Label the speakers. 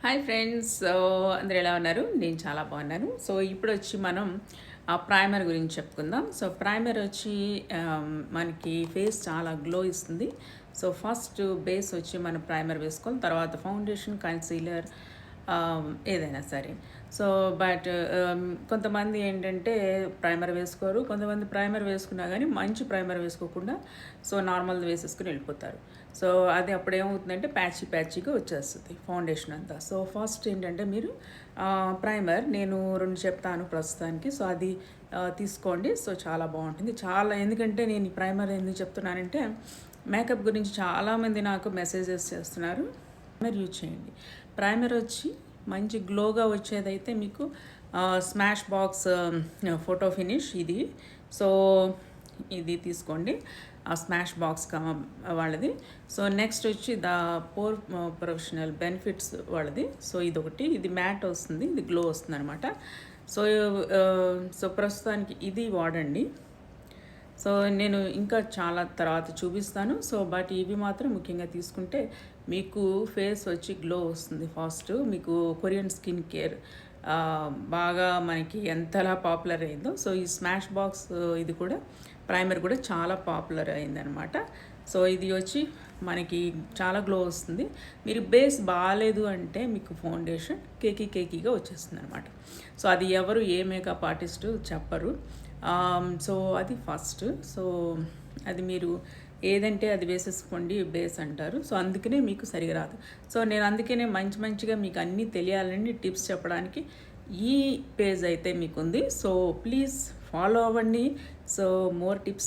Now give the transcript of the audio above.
Speaker 1: Hi friends. అందరు ఎలా ఉన్నారు? నేను చాలా బాగున్నాను. సో ఇప్పుడు వచ్చి మనం ప్రైమర్ గురించి చెప్పుకుందాం. సో ప్రైమర్ వచ్చి మనకి ఫేస్ చాలా గ్లో ఇస్తుంది. సో ఫస్ట్ బేస్ వచ్చి మనం ప్రైమర్ వేసుకోవాలి, తర్వాత ఫౌండేషన్, కన్సీలర్, ఏదైనా సరే. సో బట్ కొంతమంది ఏంటంటే ప్రైమర్ వేసుకోరు, కొంతమంది ప్రైమర్ వేసుకున్నా కానీ మంచి ప్రైమర్ వేసుకోకుండా సో నార్మల్ది వేసేసుకుని వెళ్ళిపోతారు. సో అది అప్పుడు ఏమవుతుందంటే ప్యాచీగా వచ్చేస్తుంది ఫౌండేషన్ అంతా. సో ఫస్ట్ ఏంటంటే మీరు ప్రైమర్ నేను 2 చెప్తాను ప్రస్తుతానికి. సో అది తీసుకోండి. సో చాలా బాగుంటుంది. ఎందుకంటే నేను ఈ ప్రైమర్ ఎందుకు చెప్తున్నానంటే మేకప్ గురించి చాలామంది నాకు మెసేజెస్ చేస్తున్నారు. ప్రైమర్ యూజ్ చేయండి. ప్రైమర్ వచ్చి మంచి గ్లోగా వచ్చేదైతే మీకు స్మాష్ బాక్స్ ఫోటో ఫినిష్ ఇది. సో ఇది తీసుకోండి, ఆ స్మాష్ బాక్స్ వాళ్ళది. సో నెక్స్ట్ వచ్చి ద పోర్ ప్రొఫెషనల్ బెనిఫిట్స్ వాళ్ళది. సో ఇదొకటి, ఇది మ్యాట్ వస్తుంది, ఇది గ్లో వస్తుంది అనమాట. సో ప్రస్తుతానికి ఇది వాడండి. సో నేను ఇంకా చాలా తర్వాత చూపిస్తాను. సో బట్ ఇవి మాత్రం ముఖ్యంగా తీసుకుంటే మీకు ఫేస్ వచ్చి గ్లో వస్తుంది ఫాస్ట్. మీకు కొరియన్ స్కిన్ కేర్ బాగా మనకి ఎంతలా పాపులర్ అయిందో, సో ఈ స్మాష్ బాక్స్ ఇది కూడా ప్రైమర్ కూడా చాలా పాపులర్ అయిందనమాట. సో ఇది వచ్చి మనకి చాలా గ్లో వస్తుంది. మీరు బేస్ బాగాలేదు అంటే మీకు ఫౌండేషన్ కేకీగా వచ్చేస్తుంది అనమాట. సో అది ఎవరు ఏ మేకప్ ఆర్టిస్టు చెప్పరు. సో అది ఫస్ట్. సో అది మీరు ఏదంటే అది వేసేసుకోండి బేస్ అంటారు. సో అందుకనే మీకు సరిగా రాదు. సో నేను అందుకనే మంచిగా మీకు అన్నీ తెలియాలని టిప్స్ చెప్పడానికి ఈ పేజ్ అయితే మీకు ఉంది. సో ప్లీజ్ ఫాలో అవ్వండి. So more tips